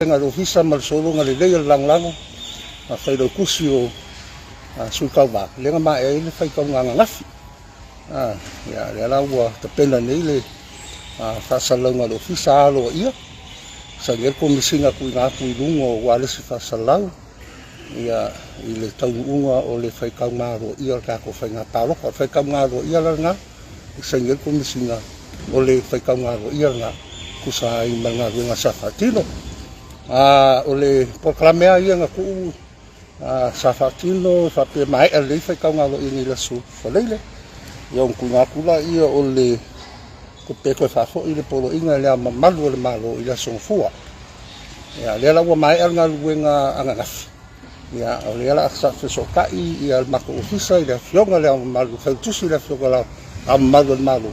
nga ofisa mal solo nga le lang lang a fai do kusio su ka ba le nga ma e le fai ka nga ngafi ya le la wa te pena nei le fa sala nga ofisa lo ia sa le ko misinga ku nga ku lungo wa le si fa sala ia ile tau unga o le fai ka nga ro ia ka ko fai nga pa lo ko fai ka nga ro ia la nga sa le ko misinga o le fai ka nga ro ia nga ku sa i manga nga sa fatino o le proclamea ia nga ku sa fatino fa pe mai le fai ka nga lo ini la su fa le ia ku nga kula ia o le ko pe ko fa fo ile polo inga le malu le malo ila son fua ia le la wa mai nga luenga anga ia o le la sa so kai ia ma ko ofisa ile fionga le malu fa tusi le fionga la malu le malu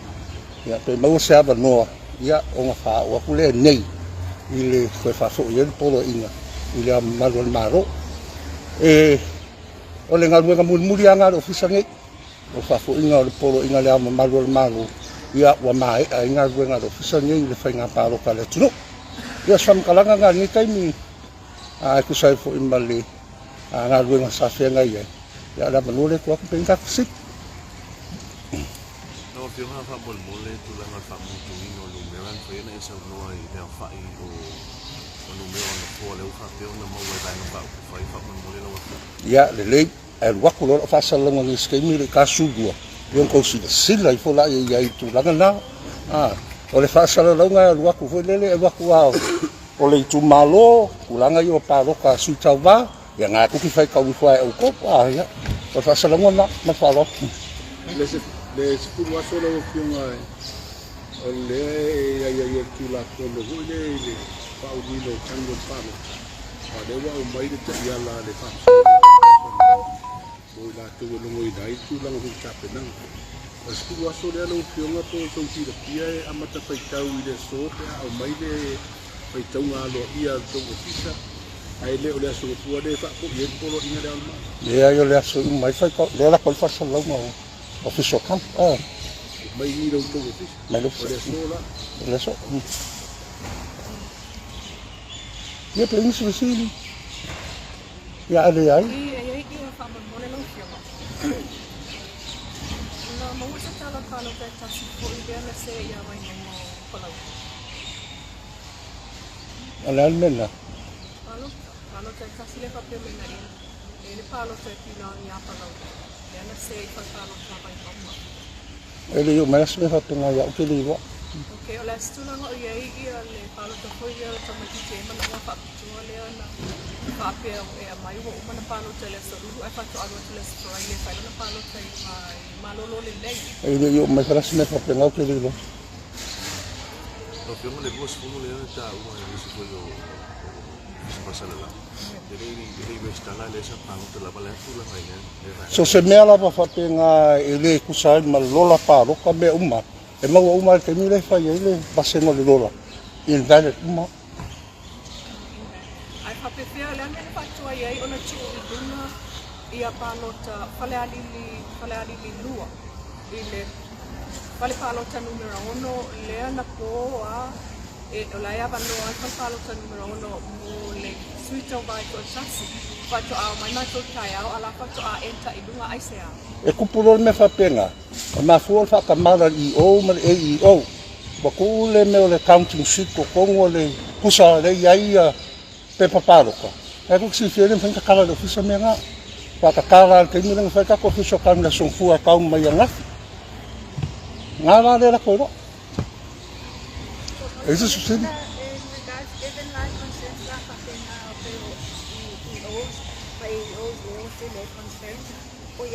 ia pe mo se ava no ia o nga fa o ku le nei ile ko fa fo ile polo inga ile malu le malo o le nga luenga muri anga ofisa ngai o fa fo inga le polo inga le malu le malu ia wa mai ai nga ruenga do fisa ni le fa nga palo ka le tuno ia sam kalanga nga ni kai mi ku sai fo imali nga ruenga sa fe nga ia ya la manole ko ku penga sik no fio ha fa bol mole tu la nga fa mu tu no lu meran fe na esa no ai de fa i o no me on fo le fa pe na mo we ba no fa fa mole no ya le wa ku lo fa sa lo ngi skemi le ka sugua yung ko sila i fola ia i tu langa na o le fa sala longa lua ku foi lele e wa ku o le tu malo kulanga yo pa lo ka su tava ya nga ku ki fai ka u foi o ko ya o fa sala ngona ma fa lo le sku wa solo fiunga o le ya tu la ko lo le pa u di lo tango pa lo pa de wa o mai de ya la le fa o la tu no mo idai tu la mo ka pe nang as ku wa so le no fionga to so ti de pia amata pai tau i de so o mai de pai tau nga lo ia to ofisa ai le o le so pu de fa ko ye ko lo ina de alma le yo le so mai fa ko le la ko fa so lo mo ofisa kan mai ni do to ofisa mai lo o le so la le so ye pe ni so si ya ale ai Palo que está así por el se llama y no palo. Almena. Palo que está así le papel menaría. El palo que pila y apagado. Ya no sé cuál palo estaba en bomba. Ele yo me hace mejor tenga ya que digo. Okay, hola esto no y ahí el palo que fue ya lo tomé que me no va a pasar le na. Papel mai wo mana palo tele so lu ai fatto algo tele so ai le fai na palo tai mai malo lo le lei Ele yo me hace mejor tenga que digo. no fio mo le vos como le ta uma e se foi o pasa la de esta la le esa palo te la vale tu la mai ne So se me ala pa fapenga ele kusai malola palo ka me uma. E mau uma ke mi le fai ele pasengo le lola. Il vale uma. Hape fea le ane fatua iai ona tu i duna ia palota fale alili lua i le fale palota numero 1 le ana po o la ia vano ai fale palota numero 1 mo le suito vai to sasi fato a mai na to tai au ala fato a enta i dunga ai sea E kupulo me fa penga. Ma fu fa kamara i o ma e o. Ba ku le me le counting sheet ko kongo le kusa le ia pe papalo ko e ko si fiere fa ka do fisa me nga pa ka kala ke ni nga fa ka ko fiso kan la son fu ka ma ya nga la le la ko no eso sucede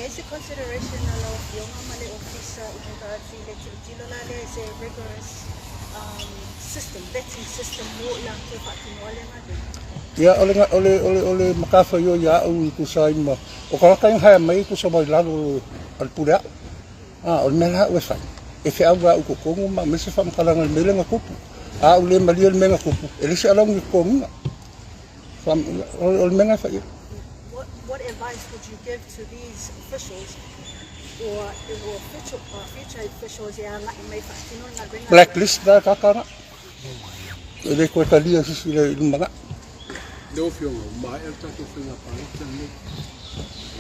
ese consideration a la opción amale officer in regards to the chilolale is a rigorous system, vetting system mo lang ke patinole ngade. Ya ole makafa yo ya u ku sai ma o ka ka ha mai ku so mai la al pura o mela we fa e fe awa u ko ko ma me se fa kala ngal mele nga kupu o le mali el menga kupu ele se ala ngi ko nga fam o menga fa What advice would you give to these officials or future officials yang may patinol na blacklist da ka ka ele ko ta dia si sila mga leo fionga mai el tato finga palota le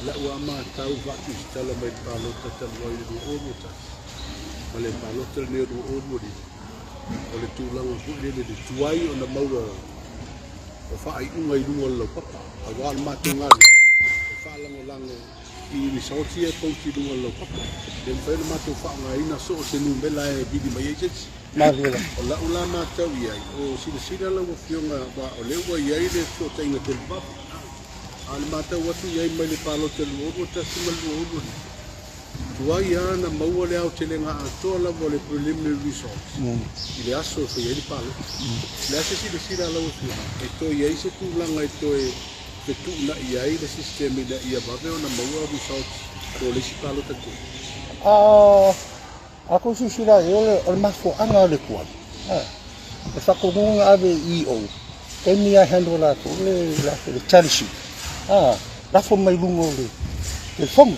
la ua ma tau vatu stala mai palota tan wai du omuta male palota le du omuri o le tūlanga pu le tuai o na maua o whaai unga i runga lau papa a wāl mātunga o whaalango lango i risauti e pauti runga lau papa le mwhaina mātou whaanga ina so o te numela e bidi mai e jets Mahila. o la ula mātou iai o sila lau o fionga wa o le ua iai le so tainga te lupapu a le mātou watu iai mai le palo te luoru o tasima luoru tuai ana maua le au te lenga atoa la vo le preliminary results i le aso so iai le palo le ase sila lau o fionga e to iai se tūlanga e to e te tu na iai le sistema i na ia vave o na maua results o le si palo te tu Ako sisira o le mafoanga le kuan. E whakongunga ave EO. Kei mia hendo la ko le charity. Rafo mai lungo le fonga.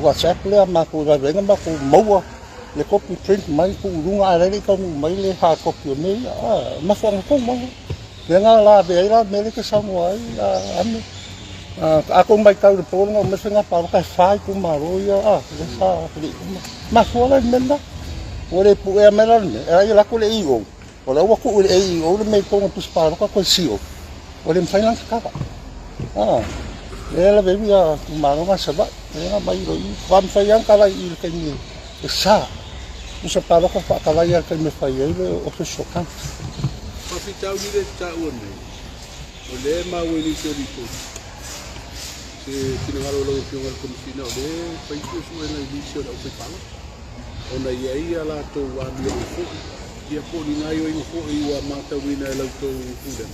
WhatsApp le mako la venga mako maua le copy print mai ko lunga ale le ko mai le hard copy me. Mafoanga ko mo. Venga la be la me le ke samua ame. Ako mai tau le pōranga o me whenga pāraka e whai ku maro ia le sa pili mafuala mena o le pu e mena me e ai lako le EO o le waku o le EO le me tonga pus pāraka ko sio o le mwhainang kaka le la bebi a ku maro ma saba le nga mai roi wam whaiang kala i le kengi e sa usa pāraka whakalai a kai me whai e le o te sokan Mawhitau ni le tau ane o le mawe ni te rito kina ngalo lo fionga ko mfina o le pai ko su na ilisio da o pala ona ia ia la to wa mi o fo ia po ni ngai o fo i wa mata wina la to kuda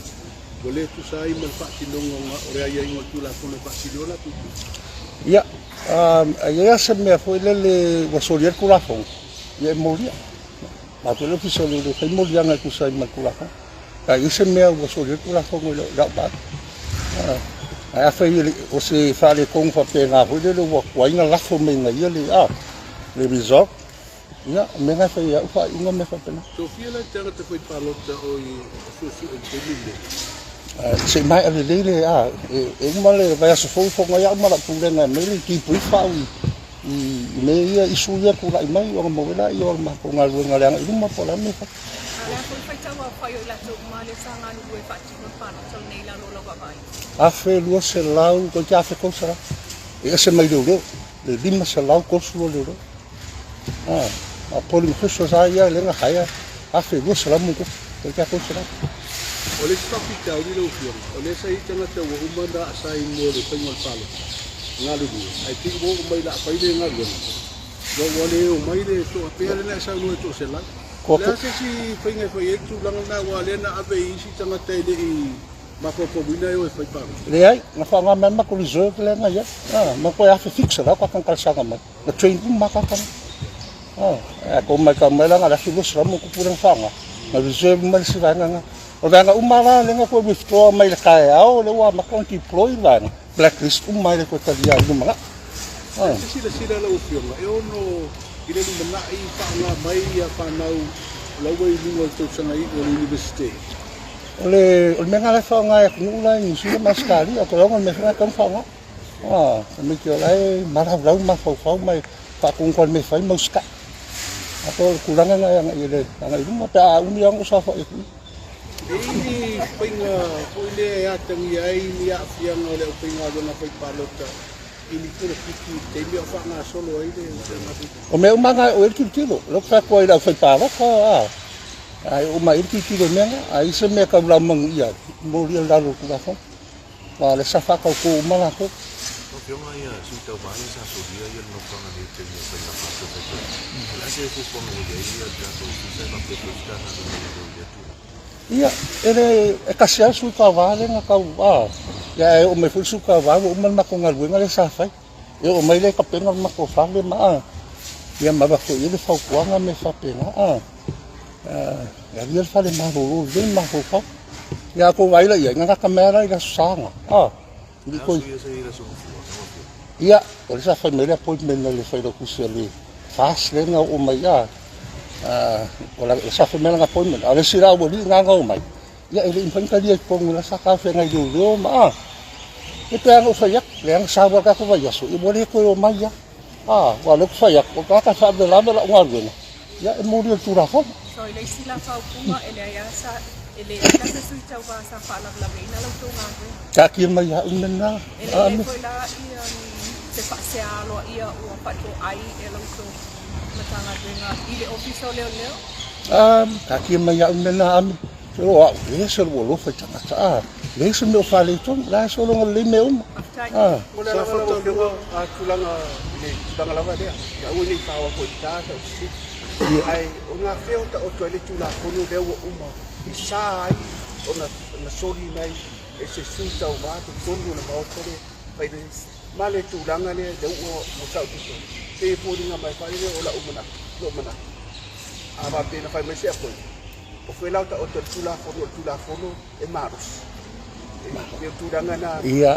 o le tu sai mal fa ti longo o ia ia tu la ko le fa ti la tu ia ia se me foi le wasolier kula fo ia moria ma to le piso le kai moria nga ku sai mal kula fo ka ise me wasolier kula fo lo da ba a fai o se fale kong fa pena ho le wa kwainga la fo me nga ia le resort ia me nga fai fa inga me fa pena so fiela tanga te foi palota o i su e te lile se mai ave le e male vai so fo nga ia mala pulenga me le ki pui fa i me ia i su ia ku lai mai o mo vela i o ma ko nga lu nga le i mo po la me fa ala ko fai tawa fai la to male sanga lu e fa ti no pa no so nei la no lo va vai a fe lu se lau ko ja fe ko sara e se mai le lima se lau ko su le a poli mo so sa ia le nga haya a fe lu se lau mo ko ja ko sara o le stopi tau ni lo fio o le sai tanga te wo umanda sai mo le pengol palo ngalu du ai ti wo mai la pai le ngalu lo wole o mai le to pe le sa no to se la le se si penga foi tu lang na wa le na ave i si tanga te le i ma ko bina yo e fai pa le ai na fa nga ma ko reserve le nga ia ma ko ya fe fixa la ko kan kalsanga ma na train ma ka kan ko mai ka mai la nga la fi lo mo ko pura fanga na reserve ma si va nga o nga umara le nga ko withdraw mai le kai au le wa ma kon deploy la blacklist mai le ko talia du ma si la lo fio ma e ono ile ni na i pa nga mai ya pa nau la wei ni mo to sana i o university ole me nga le fa nga ku la ni si ma skali o ko lo me fa kan fa nga me ki lai ma ra ma fa mai pa kun kon me fa mo ska ako kurang nga yang ile nga i mo ta umi yang usa fa ini pinga pule ya tangi ai ni ya fiang ole pinga do na fai palota ini ko ki te mi fa nga solo ai de o me umanga o ki kilo lo fa ko ila fai pa ka ai o mai ki kilo me ai se me ka la mang ia mo ri la lo ku la fa pa le sa fa ko mala ko no que mai su tau mai sa so dia ia no fa na te ni sa na fa so fa la se fu mo ia ia ja so sa pa pe sta na do ia e kasia su ka vale nga ka ya o me fu su ka va o man ma ko ngal wenga le sa fai e o mai le ka penga ma ko fa le ma ia ma ba ko ile fa ko nga me fa penga ya ia fa le ma ro le ma ko fa ya ko vai la ia nga kamera ila sanga ni ko ia o sa fa me le appointment le fa do ku se le fast le nga o mai ya o la sa fa me nga appointment ale sira o li nga nga o mai ya ele infan ka dia pong na sa kafe ngai dulu ma e pe ang ufayak le ang sawa ka ko ya so i bole ko o mai ya wala ko fayak ko ka sa de la ngal gena ya e mo dia tura fo So ile sila paupunga ele ayasa ele ila sa suita ba sa palablabe ina lang to nga ko. ka ki mai ya unna Ele ko ila ia se pasealo ia o pato ai ele to matanga nga ile ofiso leo. ka ki mai ya unna ami so wa le so lo fa tanga sa le so me fale to la so lo le me After Sa whakatau tulanga lawa rea. Ia ua nei whawa ko i tātou si. Ai, o ngā wheo ta o toi le tula kono rewa uma. I sā ai, o na sori nei, e se sūtau wā, te tonu na maotore. Pai ne, mā le tūlanga ne, le ua mo tau tuto. Te pōringa mai whare o la umana, lo mana. A wā pēna whai mai se a koe. O whelau ta o toi tula kono, e maros. E tūlanga na, ia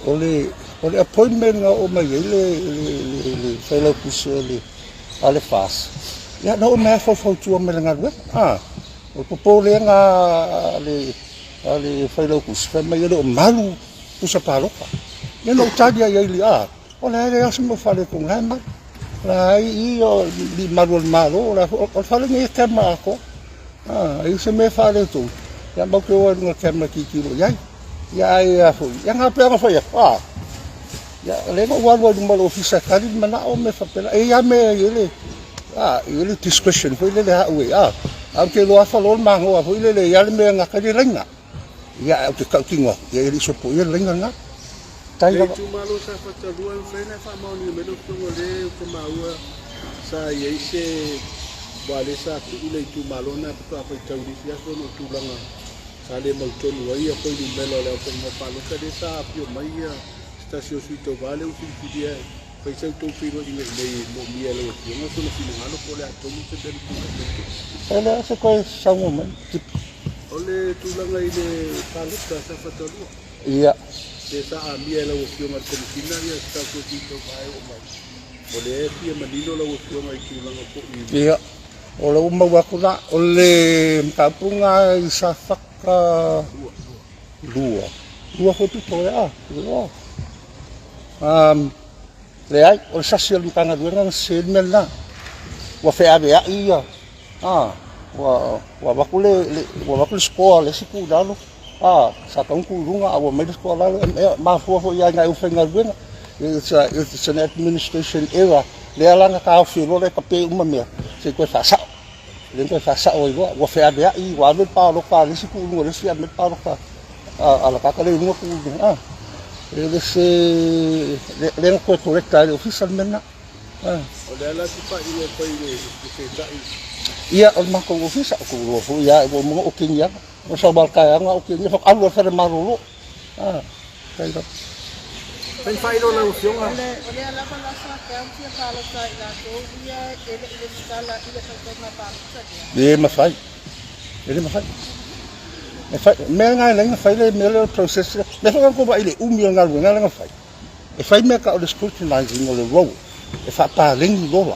ole appointment nga o mai le fellow kusele ale fas ya no me fo tu me nga we o popo le nga ale fellow kus fe mai le malu pusa paroka ya no tadia ya ili o le asmo fale con hamba la io di malu la o fale nge tema ko ai se me fale tu ya ba ko nga tema ki lo ya fu ya nga pe nga fa ya le mo wa mo ofisa kali mana o me fa pela ya me ele discussion foi le ha we am ke lo fa lo ma ho foi le ya le me nga ka di renga ya o te ka kingo ya ele so po ye renga nga tai le ga tu malo sa whatalua whena whamau ni meno kunga le o ka maua sa iei se wale sa tu ule tu malo na puto apa i tauri si aso no tūlanga sa le mautonu ai a koe ni melo leo kong mapalo ka le sa apio mai a stasio suito vale u fidia pai sa tu fino i le mo mia le o tionga so no fino ngalo po le atomu se deri tu ele se ko sa mo man ole tūlanga i le palota sa whatalua ia se sa a mia le o tionga komisina ia stasio suito vai o mai ole e pia manino le o tionga i tūlanga po i ia o le uma wa kuna o le mkapunga i sa whaka lua hotu to lua le ai o sasi al mkanga duenga se mena wa fe ave ia wa bakule skoa le siku dalo sa tong kulunga awa mai skoa dalo ma fo ia ngai ufenga duenga it's an administration era le alanga ka filo le pape uma me se ko fa sa le ko fa sa o wa fe ave i wa le pa lo ka le siku no le sia me pa lo ka ala ka le no ku ele se le ko correcta le oficialmente ole ala tu pa i le pai le se tai ia o mako ofisa ko ro ia o mo o kinya o sa balka nga o kinya fa alu fa marulu kai da pen fai lo na usionga Ole ala pa lasa ka ang siya palo sa ila to ia ele skala ile sa na pa sa dia. ele me fai me nga lenga fai le me le process me fa ko ba ile umi nga nga fai e fai me ka o scrutinizing o le role e fa pa ling lola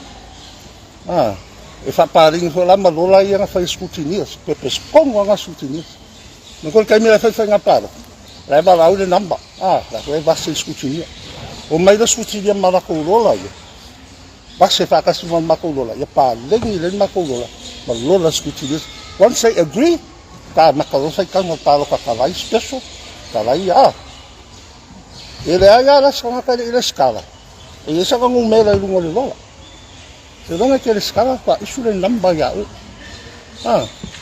e fa pa ling ho la ma lola ia nga fai scrutinias pe spongo nga scrutinias no ko kai me la fai nga paro la ba la le namba la ko va se scrutinia o mai da scrutinia ma la ko lola ia ba se fa ka su ma ko lola ia pa ling le ma ko lola ma lola scrutinias once I agree ka makalo sai ka ngotalo ka kalai special kalai ele aga la sona ka ile skala e isa ka ngum mela lungo le lola se dona ke skala pa isu le namba ya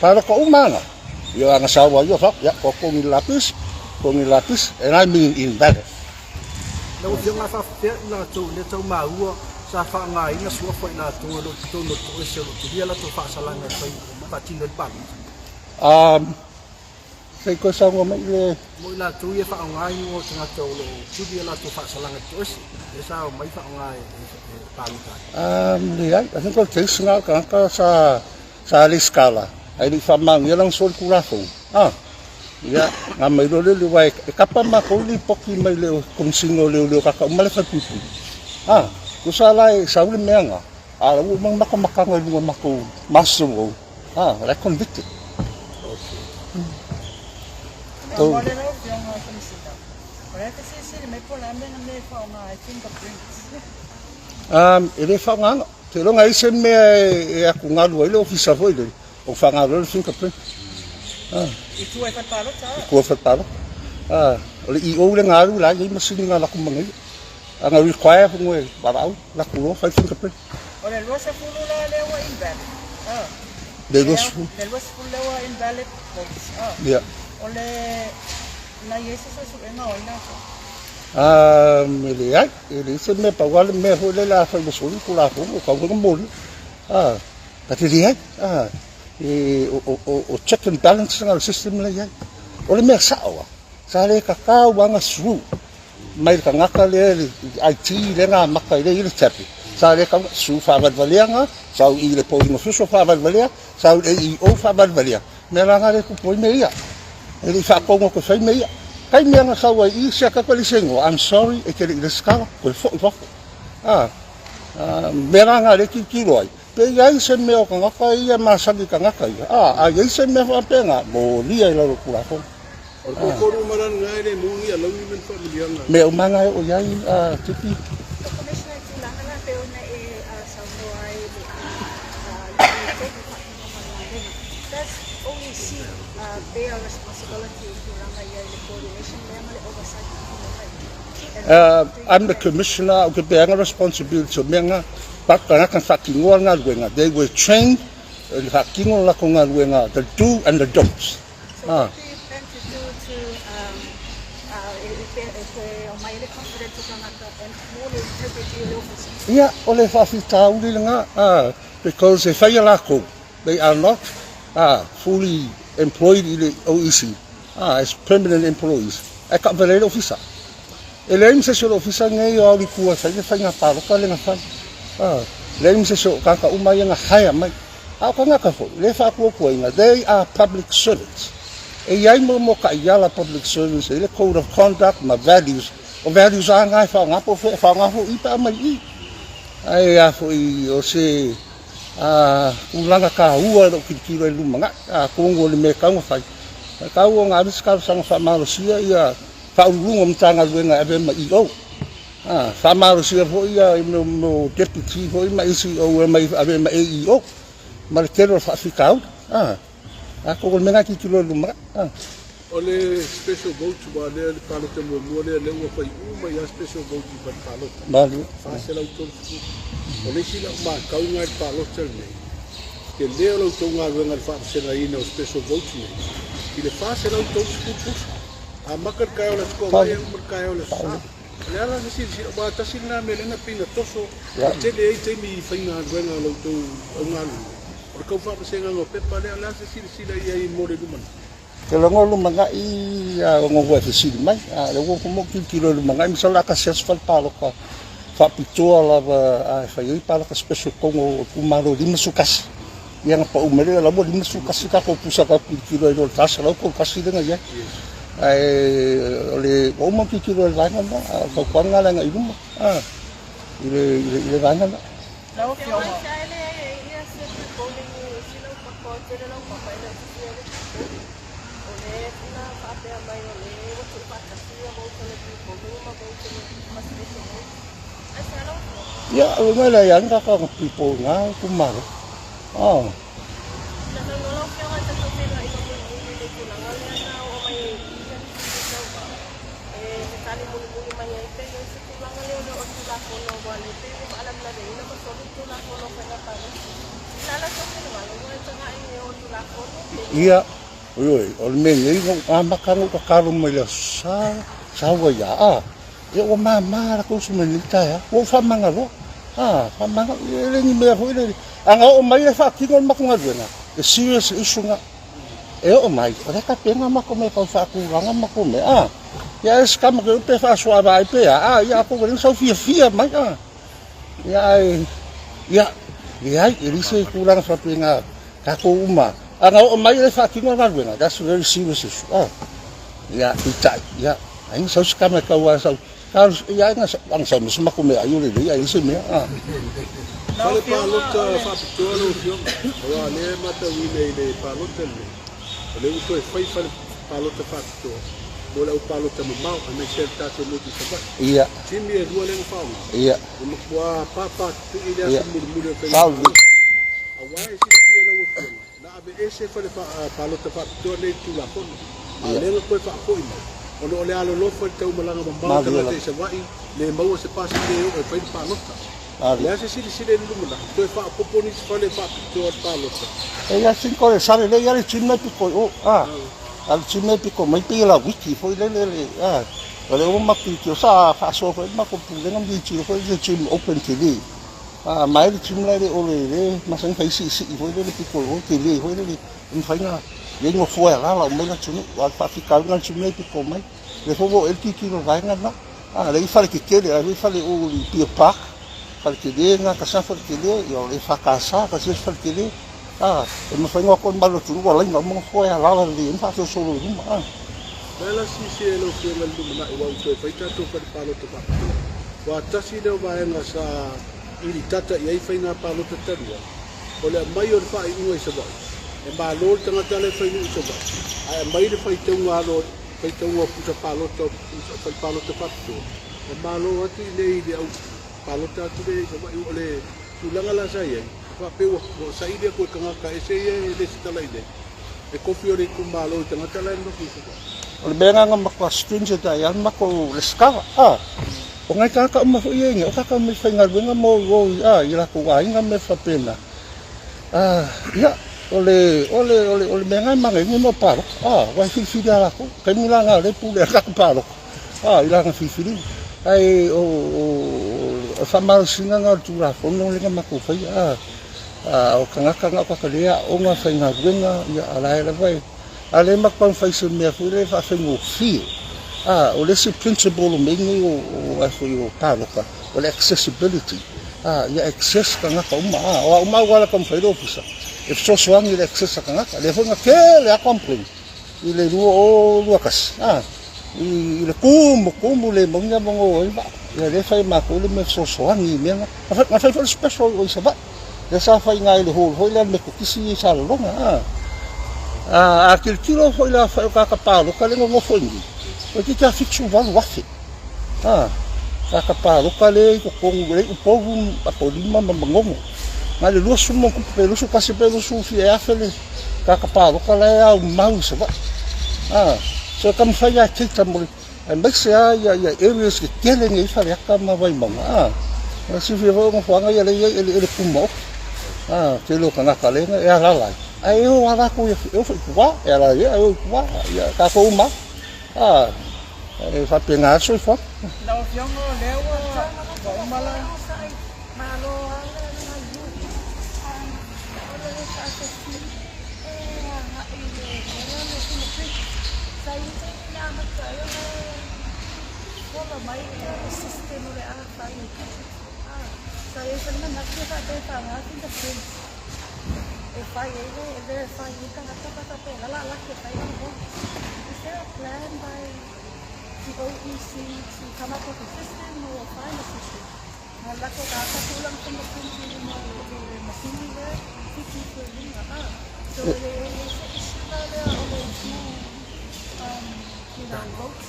para ko umana yo anga sawa yo fa ya ko ngi lapis and I mean in that na usionga fa fe na to le to maua sa fa nga ina so fa na to lo to no to se lo dia la to fa sala na fa pa tino pa sai ko sa mo le mo la tu ye fa nga i o tanga to lo tu dia la to fa sala na to se sa mai fa nga pa luta le ai a ko te singa ka sa le skala ai li fa mang ye lang sol kula fo ya nga mai lo le wai ka pa ma ko li poki mai le kom singo le ka ka male fa pupu ko sa lai sa le menga u mang makaka ngai lu mako maso la convicted Oh. Mole lo fiong komisita. Ora te se me pola me fa una fingerprints. Ele whanganga. Te ronga i se mea e aku ngalu ele ofisa foi le. O whangalo le fingerprint. I tu e whatalo ta. Kua whatara. O le i o le ngalu la i masini ngā laku mangai. Anga require fu ngoe barau. Laku lo whai fingerprint. O le rosa fulu la le wa invalid. Le rosa fulu. Le rosa fulu le wa invalid votes. Yeah. O le na yesu su e nga o ina. Ele ai, ele se me pagou me ho le la fa soli kula ko ko mo. Tapi dia o check and balance ng system la yan. O le me sawa. Sa le kakao wanga su. Mai ka ngaka le IT le nga maka le ile tapi. Sa le ka su fa valia nga, sa ile po no su fa valia, sa i o fa valia. Me la nga le ko po me ia. Ele fa ko ko fa me ia. Kai mea nga kaua i sia kakali sengo, I'm sorry, e kere i le skala, koe fo i wako. Mea nga le ki kiroi. Pe iai se mea o ka ngaka ia, masagi ka ngaka ia. A iai se mea whapenga, mo lia i laro kura kong. O ko koru maran ngai le mungi a lawi men familianga. Mea o manga o iai, tipi. So commissioner tu la na pe ona e Samoai does OEC bear responsibility to ranga ia le coordination le oversight. I'm the commissioner, o ke beanga responsibility so mea nga, pakana kan whakingoa ngā ruenga. They were trained, whakingoa lako ngā ruenga, the do and the don'ts. So what do you plan to do to o mai le confident to ngaka and more integrity of office? Ia, o le whawhita uri nga, because they whai lako, they are not fully employed in the OEC, as permanent employees. E ka vele ofisa. E le imse se ofisa ngai o ri kua sai le whai ngā paroka le ngā whai. Le imse se kaka umai ngā haia mai. Au ka ngaka fo, le whakua kua inga, they are public servants. E iai mo ka iala public servants, e le code of conduct, ma values, o values a ngai whaongapo ipa amai i. Ai a fo i o se ulanga ka ua o kirikiro e lumanga, kongo le me kaunga whai. Kau o ngā riska sanga whamarosia ia whaurunga mtanga luenga ebe ma i o. Whamarosia fo ia no deputy fo i ma isi o e mai ebe ma e i o. Ma le kero whawhikau. Kongo le menga ki kilo e lumanga. O le special vote wa le palota mo le ua fai uma ia special vote pa palota. Malu. Fasela o tolu. O le sila ma kaunga i palota nei. Ke leo lo tonga wenga fa sela ina o special vote nei. I le fasela o tolu pupus. A makar kai o le sko vai o kai o le sa. Le ala se si ba tasina me le na pina toso. Te le te mi fainga wenga lo to o ngalu. O ka fa senga ngo pepa le ala se si ia i mo le duman. Ke longo lumanga i ngongo e fisiri mai. Le wo mo ki kilo lumanga i misala ka ses fal palo ka. Fa pitoa la fa i palo ka special kongo kumaro lima sukasi. Yang pa umere la mo lima sukasi ka ko pusa ka kilo i tasa la ko kasi denga ya. Ole o mo ki kilo la nga ka kwanga la nga i luma. Ile vanga na. La o fiong. Ya, ngai la yang ka people nga kumaro. Ia, oi, o me ngai ngo makano ka karo mai la sa wa ya. E o mama ra ko sumelita ya. O fa mangalo. Fa mangalo le ni me ho le. Anga o mai fa ki no makunga duena. E serious issue nga. E o mai, o ka penga makome ka fa ku ranga makome. Ya es kam ke pe fa swa vai pe ya ko rin so fia mai Ya iri kurang sa pinga kako uma. Anga o mai le fa ki no nga duena. That's very serious issue. Ya ita ya. Ai so ska me ka wa so. Harus ya ang sa mas makome ayo le ya isi me. Fale palota fa pitoa no fiong. Wa le mata wi le palota le. Le uto e fai fale palota whakatoa. Mo lau palota mamau, anai ser tātou moti sabai. Ia, Timi e rua lenga whaunga. ia. E makua papa tu i lea Ia. sa murumuri o Saul. A wai e sila pia lau fiona. Na abe e se whale palota whakatoa nei tu la kono. A Ia. lenga koe whakoi mai. Ono ole alo lofa tau malanga mamau Malu tangata la. e sa wai. Le maua se pasi le o e whai palota. Ari. Lea se sili sile lumuna. Koe whakoponi se whale whakatoa palota. E ia sinko le sare le ia le chime piko o. Al chime piko mai pe la wiki foi le. Ole o maki ki o sa fa so foi ma ko pu le ngam di chi foi le chim open TV. Mai le chim le ole ma sang fai si foi le piko o TV foi le in fai na le ngo foi la mai na chunu wa fa fi ka ngal chim le piko mai. Le fo el ki no vai na. Le fa ke ke le fa le o li pi park. Fa ke le na ka sa fa ke le yo le fa ka sa ka se fa ke le. E ma fai ngo ko ma lo chunu wa la ngam foi la le in fa so so lu ma. Bela sisi e lo fiona lumuna i wau koe whai tātou whare palota whakatoa. Wa tasi leo vaenga sa iri tata i ei whai ngā palota tarua. O lea mai o le whai unga i sa wai. E mā lor tangata le whai unga i sa wai. Ai mai le whai taunga alo, whai taunga puta palota, whai palota whakatoa. E mā lor atu i le i le au palota atu le i sa wai o le tulanga la sa iei. Whapewa, o sa i le koe kangaka e se iei le sitala i le. E kofi o le kumalo i tangata le no ki sa wai. O le benga nga makwa stringent ai an mako le skava. O ngai kaka uma fo iengi, o kaka me whainga ruenga mo i la kua inga me whapena. Ia, o le benga manga ingi mo paro. Wai whiwhiri ala ko, kai mila ngā le pule a kaka paro. I la ngā whiwhiri. Ai, o whamaro singa ngā tūra whono le nga mako whai. O kangaka ngā kakalea, o ngā whainga ruenga, ia ala e vai. Ale makpan faisa mea fure fa fengo fi. O lesi principle o mengi o o paroka, o le accessibility. Ia access ka ngaka uma. O uma wala kam faida ofisa. If so swang ile access ka ngaka, le fonga ke le a complain. Ile lua kas. Ile kumu le monga mongo iba. Ia le fai mako le me so swang i menga. Ma fai for special o isa ba. Le sa fai ngai le hol le me ko kisi sa longa. Aquele tiro foi lá, foi o cacapalo, o cara não foi ninguém. O que que a ficção vai no afe? Cacapalo, o cara o povo, a polima, mamangongo. Mas ele não sumou com pelo, se passe pelo sul, fiel, cacapalo, o cara é o mal, isso vai. Se como foi aqui, também. Mas se há areas que querem ir fazer a cama vai bom. Se viver uma forma, ele pulmou. Que ele o canacalena é a lá. Aí eu lá com eu fui lá, ela eu lá, tá com uma. Vai pegar só foi. Lau fiongo lewa wa umala. Is there a plan by the OEC to come up with a system or find a system? Malako kaka tulang kumukunti mo masini le fiki ko linga so le sa isla le vote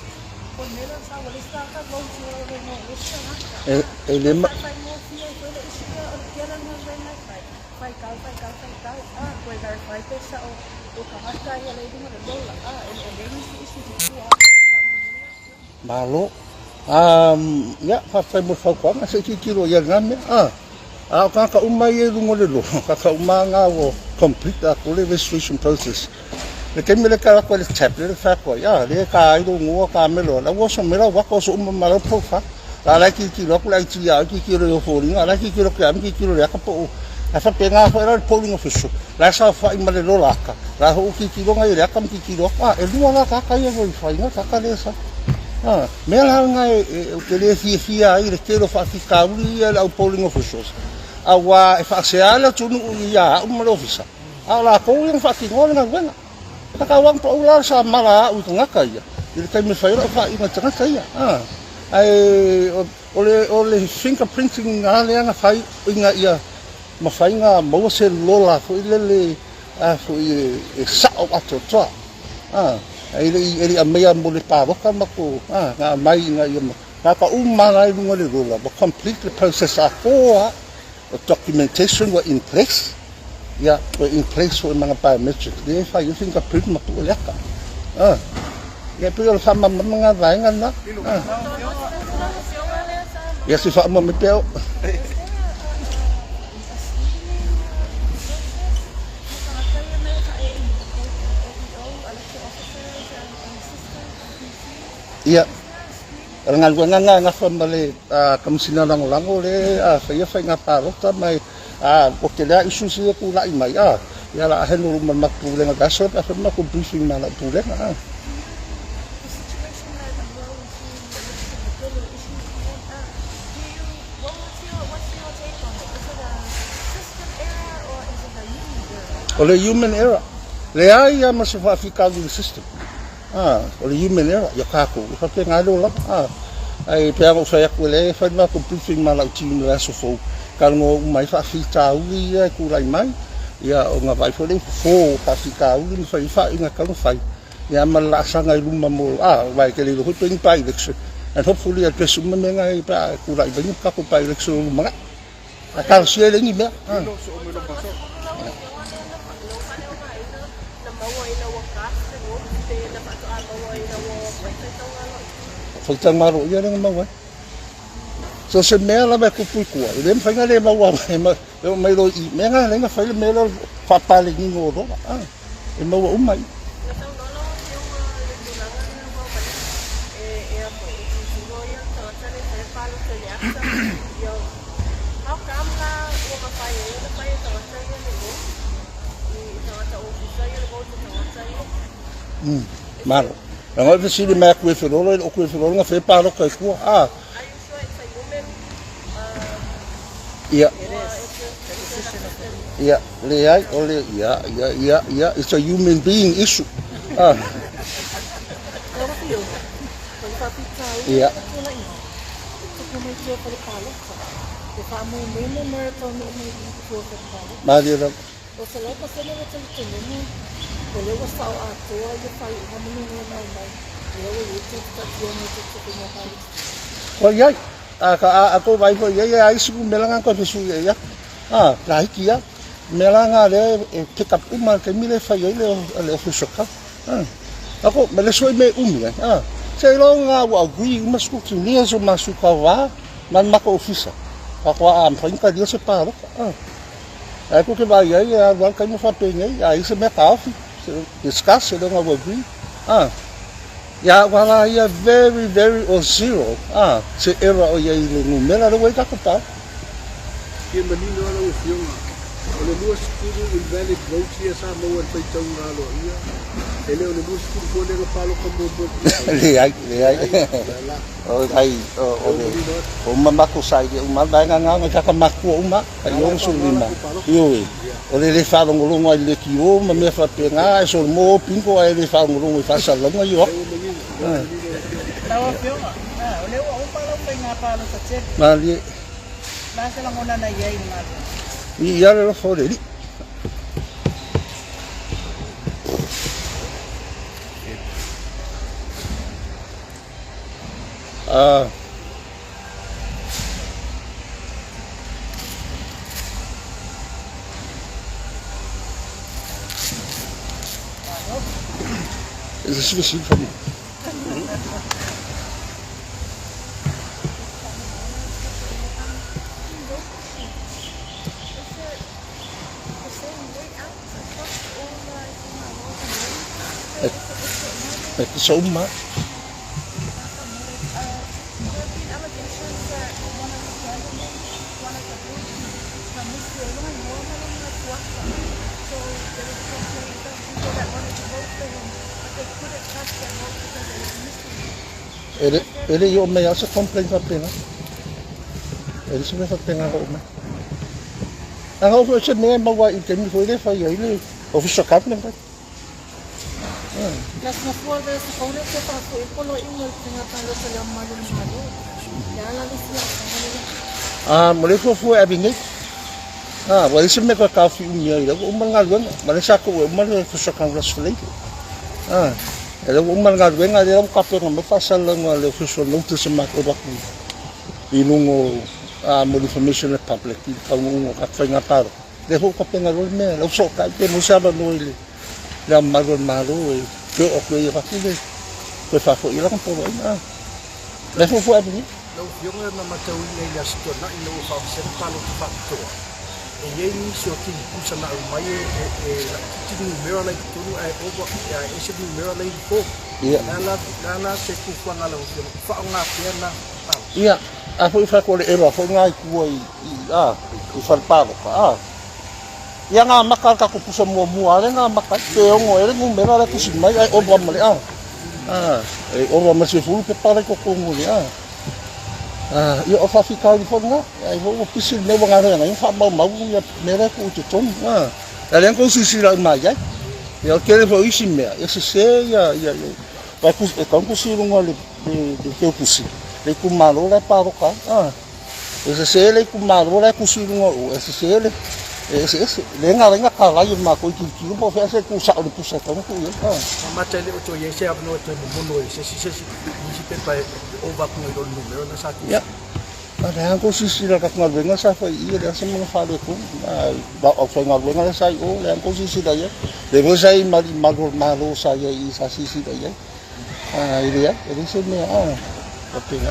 kon nila sa walista ka vote mo isla na Ele mo fiya ko le isla o kailan mo na fai kau pues dar fai pesa o kamasta ya le dimo de dola el demi si tua malo. Ya, fai mo fa ko nga se kilo ya ngame. Kaka umai e lungo le lo. Kaka umanga o complete a ko le registration process. Le kemele kala ko le tap le fa ko ya le ka i lungo ka melo la wo so melo wa ko so umma profa. La kilo ko la ya kilo yo fo ringa la kilo ka kilo ya ka po. Asa penga foi era polling official. La sa fa i male lo laka. La ho kilo ngai le ka kilo. E lungo la ka ia voi fa nga ka le sa. Me la ngai o que le fia ai le quero fa ficar uri au polling officials. Awa e fa se ala tunu ia o mo ofisa. Ala ko yang fa ki ngol ngai wena. Ka wang pro la sa mala u nga ka ia. Ile kai me fa ira fa i nga tanga ka ia. Ai ole fingerprinting nga le nga fa inga ia. Ma fa inga mo se lola fo ile le fo e sa o ato toa. Ele amea mo le paroka mako. Nga mai nga ia. Nga ka umanga i lunga le rola. But complete the process a koa. The documentation were in place. Yeah, were in place for mga biometrics. They fa you fingerprint mako le ka. Ya pero sama mga vaingan na. Ya si fa mo me peo. Iya. Nga family kamsina lang le saya fa nga paro ta mai o ke la isu si ku la mai ya la henu man makule nga gaso pa ma ku briefing na la pule na. Ole human error. Le ai mas fa ficar do system. O le human error, ya kako, fa pe ngalo la. Ai pe ako sa yaku le, fa ma ko briefing ma la tinu la so fo. Ka ngo mai fa fita uli ya ku lai mai. Ya o nga vai fo le fo fa fita uli fa inga ka fa. Ya ma la sanga i luma mo, vai ke le ho pe ni pai lex. And hopefully at pesu me nga i pa ku lai ba ni ka ko pai lex luma. Ka si le ni me. Faltang maro ya nang mawai. So se me la ba ku pu ku. Dem fa nga le mawa mai lo i me nga le nga fa le me lo fa pa le ni ngo do. E mawa umai. Maro. Ang ito sili may akwifirolo, yung akwifirolo nga fe paro kay ko. Yeah. Yeah, yeah, it's a human being issue. Yeah. Mali lang. Well, yeah. Ako vai ko ya ai sigu melangan ko fisu ya. Lai kia. Melanga le pick up uma ke mile fa yo le fisu ka. Ako me le soi me ya. Sei lo nga wa gui mas ku ni so masuka wa man mako ofisa. Ako am fa inka dia se paro. Ako ke vai ya wa ka mo fa pe ngai ai se me ka discuss it don't agree. Ya wala ya very or zero. Se era o ya ile numera lo ka ka. Ke manino ala o fiona. Ole luas kudu invalid votes ya sa mo wa tau ngalo ia. Ele ole luas kudu ko le palo ko mo. Le ai. O ai o mama ko sai de uma ba nga ka maku uma. Ka yo so lima. Yo. Ole le fa ngolo ngoi le ki o ma me fa pe nga so mo pinko ai le fa ngolo ngoi fa sa lo ngoi yo. Tawa fiona. Ole o pa lo pe nga pa lo sa che. Mali. Nasa lang una na yai nga. Ya le fo de li. Is het misschien van u? Het is zomaar. Ele yo me hace complaint sa pena. Ele se me fa pena ko me. Ang ako sa me mawa item ko ile fa yo ile official cabinet. Las no puedo supone que para que por lo email tenga para se llama malo malo. Ya la decía. Mole fu abingi. Wala se me ka kafi umya ile ko umangal wan. Male sa ko umal official congress flight. Ele uma nga wenga le ka pe me fa sala nga le official notice ma ko ba ku ilungo mo information public ka mo ka fenga paro le ho ka penga ro me lo so ka te mo sa ba no ile la maro e ke o ko ia ki le ko fa fo ila ko ina le fo abi Lau fionga na matau nei la sito na ina o whao se palo te whakatoa. E iei nisi o tini kusa na au mai la tini mera lai tunu ai oba e se tini mera lai ko. Nana se kufuanga lau fionga. Whao ngā pia na palo. Ia, a fo i whakore e roa, fo ngai kua i whalparo ka. Ia ngā maka ka kupusa mua are ngā maka te ongo ere ngu mera lai kusi mai ai oba male e oba mase fulu pe pare ko kongo le ia o whawhi kauri whonga, ai o pisi me wanga rea ngai, wha mau ia mera ko te tonu. E leang kong sisi lau mai ai, ia o kere fo isi mea, ia se ia, vai kong kusi runga le keo kusi, le kumaro le paro ka, e se le kumaro le kusi runga o, e se le, le ngā ka lai ma ko ki mo fa se ku sa o pusa tonu ku ia. Mata le o to ye se abno te mono se pe pa o va con el número na sa ku. Ia. Ada ko sisi la ka ngal wenga sa fa ia da se mo fa le ku, ba o fa ngal wenga sa o le ko sisi da ia. Le mo sai malo sa ia i sa sisi da ia. Ia, ele se me o pena.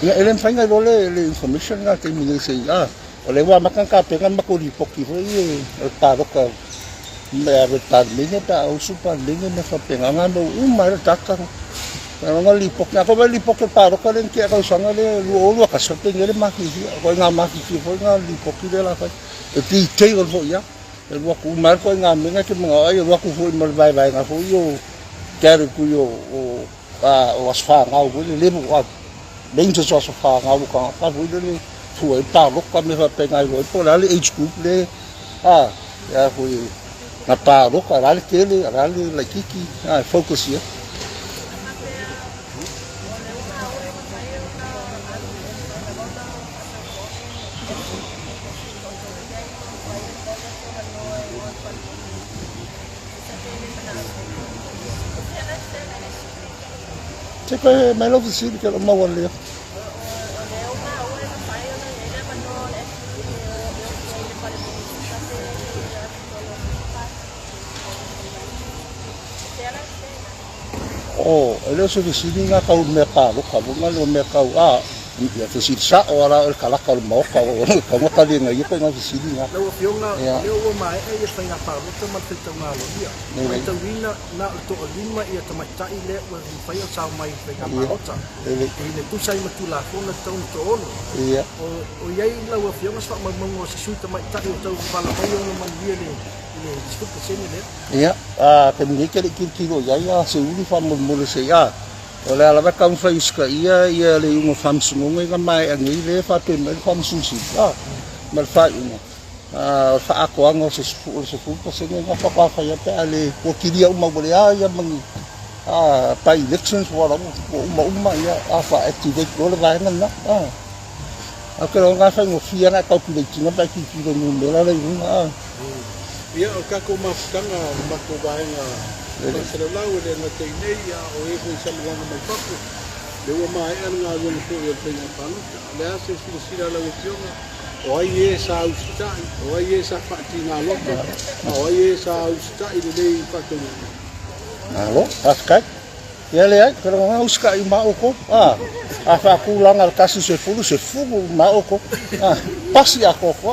Ia ele mfainga le information nga te mi se o le wa makanga pe nga makuri poki ho i ta roka me a ta linge ta o super linge me fa pe nga no uma ta ka nga li poki ko li poki ta roka len ke ka sanga le lu ka so te ngere ma ki ko nga ma ki ho nga li poki le la fa e ti te o ho ya e wa ku mar ko nga me nga ke mga ai wa ku ho mo vai nga ho yo quero ku yo o asfa nga o le mo bem se só fa nga bu ka ta bu le fu e ta lo ka me fa pe nga ro po la le age group le ya fu na pa lo ka la le ke le la kiki focus ya se ko me lo si que lo mo le ele se visini nga ka me pa lo ka mo lo me ka ya te si sa o ala el kala ka mo ka o mo ta li nga i ko nga visini nga Lau fionga le o mai e fa nga pa lo te ma te nga lo ia. Mai te wina na to lima ia te mai tai le o fa ia sa mai fa nga pa ota. Ele tu sai ma tu la fona tau to ono. Ia. O iai lau fionga sa ma mo se su te mai tai o tau fa la mai o ma ia le disculpa se ni le. Ia, te mi ke ki lo ia se uli fa mo se ya. O le ala ka fa iska ia le un fam sunga nga mai angi le fa pe me fam susi. Mal fa ina. Fa ako ang se fu se nga fa ya pe ale ko kiria uma bole ya mang pa elections wala uma ya fa activate lo le vai na. Ako nga fa ngo fia na ka pu le tinga pa ki lo no la le Ia o kako mafutanga mako vaenga se le lau le na te nei o e ko sa langa mai papu le wa mai ana ngā ko e pe na panu le ase sila la ukiona o ai e sa ustai o ai e sa fati na loka o ai e sa ustai le nei pato alo paskai ia le ai pero nga uskai ma oko fa ku langa kasi se fulu ma oko pasi ako ko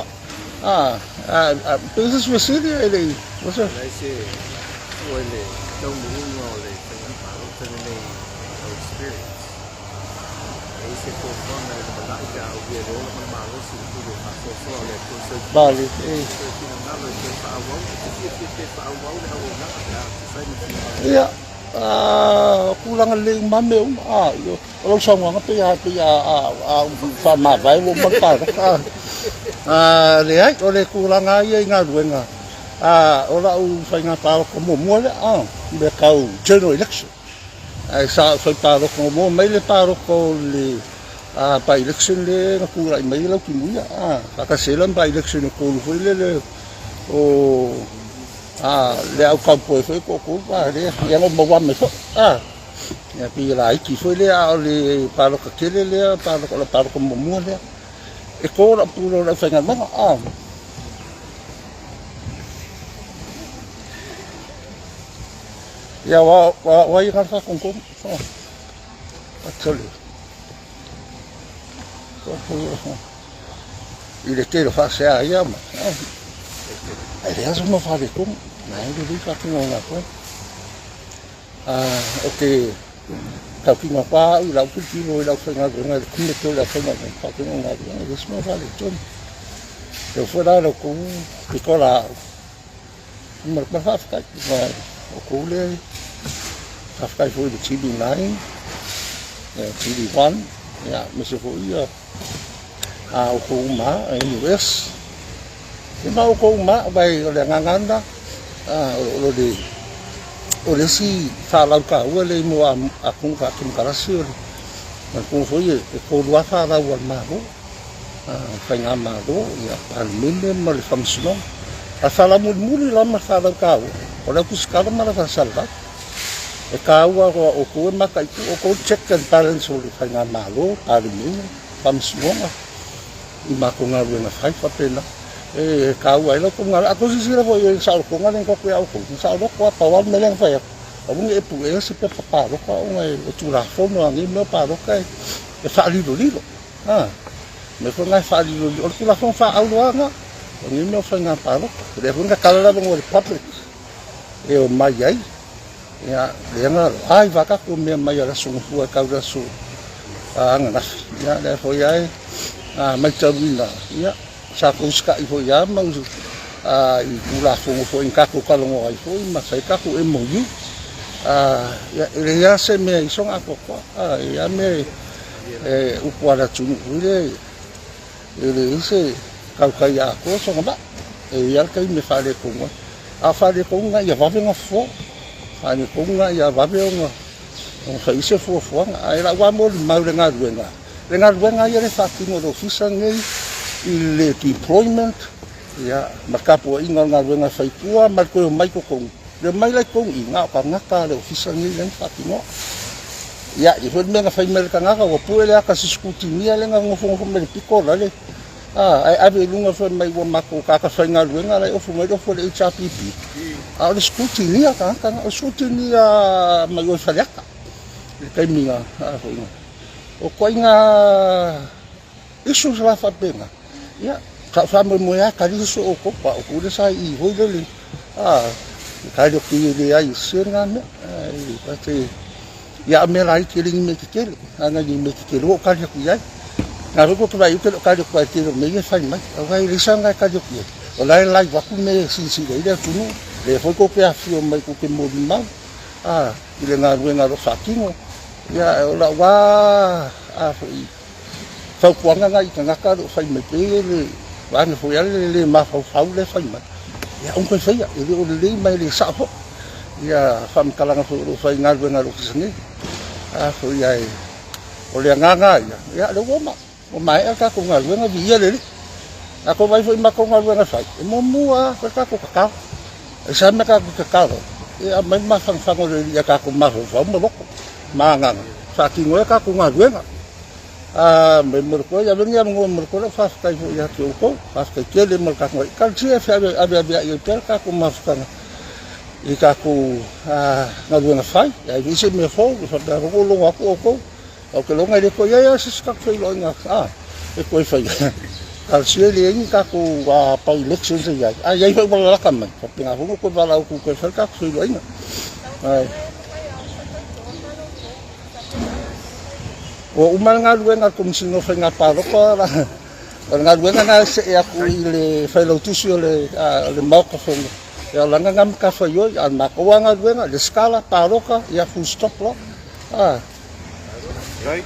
pensa se você ele você Ese huele tão muito ole tenho para também o experience. Esse conforme na verdade o viero no malo se tudo passou só le coisa. vale ia kulang le mame yo lo songa nga pe fa ma vai lo ma ka le ai o le kulang ai nga ruenga o la u fa nga pa ko mo le be ka u general election ai sa fa pa ko mo mai le pa ko le pa election le nga ku rai mai lo ki mu fa ka se lan pa election ko lu le o le au kampo foi ko le ia mo wa me fo ia pi la iki foi le le palo ka kele le palo ko mo le e ko ra pulo la fenga ma ia wa i ka ko atole il était le face à Yam. Elle est vraiment pas de com, mais elle dit que non là quoi. Ok. Quand il m'a pas, il a tout dit, il a fait un grand coup de tout la fin, mais pas que non là, il est vraiment pas de com. Le voilà le coup, puis quand là, il m'a pas fait ça, au coup là, ça fait pour le TV9, TV1, ya, mais c'est pour il o ko ma US e ma o ko ma vai o le nganganda o le si fa la ka o le mo a ku ka tum karasi o ma ku foi e ko lua fa la o ma ho fa nga ma do ya al minde mo le famsino a fa la mul la ma fa la ka o le ku ska ma la fa salva e ka o ko ma ka o ko check and balance o le fa nga ma lo al minde famsino i mako ngā rue na whai whapena. E kāu ai lau ko ngā a kosi sira po i sao ko ngā nengo koe au ko. Sao loko a pawal me leng whai. A mungi e pu e se pe paparoka o ngai o tūra whono a ngi mea paroka e whaalilo lilo. Me ko ngai whaalilo lilo. O tūra whono wha auroa ngā. O ngi mea whai ngā paroka. Rea hunga kalala mo Republic. E o mai ai. Ia rea ngā ai waka ko mea mai ara sungu fua kaura su. Anga nafi. Ia rea hoi ai. Mai tawina, ia, sa kuska i fo ia, mau i kula fongo fo in kako kalongo ai fo, ma sai kako e mo yu. Ia ia se me i songa ko ia me upuara tunu ile se kau kai a ko songa ba. Ia kai me fale konga. A fale konga ia vavenga fo. Fale konga ia vavenga. On fa ise fo fo, ai la wa mo mau renga ruenga. Rengar wenga ia le whakino do fisa ngei i le deployment ia makapo inga ngā wenga whaipua marko o maiko kong le mai lai kong i ngā ka ngaka le fisa ngei le whakino ia i hoi menga whaimere ka ngaka wa pue le aka siskuti nia le ngā ngofo me le piko la le ai ave lunga whai mai wa mako kaka whainga wenga lai ofu mai ofo le HRPP a le skuti nia ka ngaka o skuti nia mai o whaleaka le kaiminga a hoi o koi ngā isu sa lafa penga. Ia, ka whama moea ka riso o kopa, o kure sa i hoi lele. Ka rio ki le ai se ngā me. Ia me lai ke ringi me ki kele. Anga ni me ki kele o ka rio ki ai. Ngā roko tu rai uke o ka rio ki ai tero me i whai mai. O kai risa ngai ka rio ki ai. O lai lai waku me sinsi rei rea tunu. Le hoi ko ke a whio mai ko ke mori mau. I le ngā rue ngā ro whakingo. Ia o la wa foi fau kuanga ngai ka ngaka ro fai me pele wa ne foi ale le ma fau le fai ma ia un ko fai e o le mai le sa ho ia fam kalanga fo ro fai ngal wenga ro singi foi ai o le nganga ia le wo ma o mai ka ko ngal wenga vi ia le a ko vai foi ma ko ngal wenga fai e mo mua ka ko ka e sa me ka ka ia mai ma fang le ia ka ko ma fo mo boko mangang saking we ka ku ngaruenga me merko ya venga mo merko la fas kai ya ki ko fas kai kele mo ka ko kal si fa abia ya per ka ku mafkana i ka ku ngaruenga fai ya ni se me fo fa da ko lo ko o ke lo ngai ko ya se ska fai lo nga e ko fai kal si le ni ka ku pa election se ya ya fa ba la kam fa pinga ko ko ba la ku ko fa ka fai lo nga ai o umal nga luenga kum sino fa nga paroko la nga luenga na se ya ku ile fa lo tusio le mako fo ya langa ngam ka fa yo an mako nga luenga le skala paroka ya full stop lo right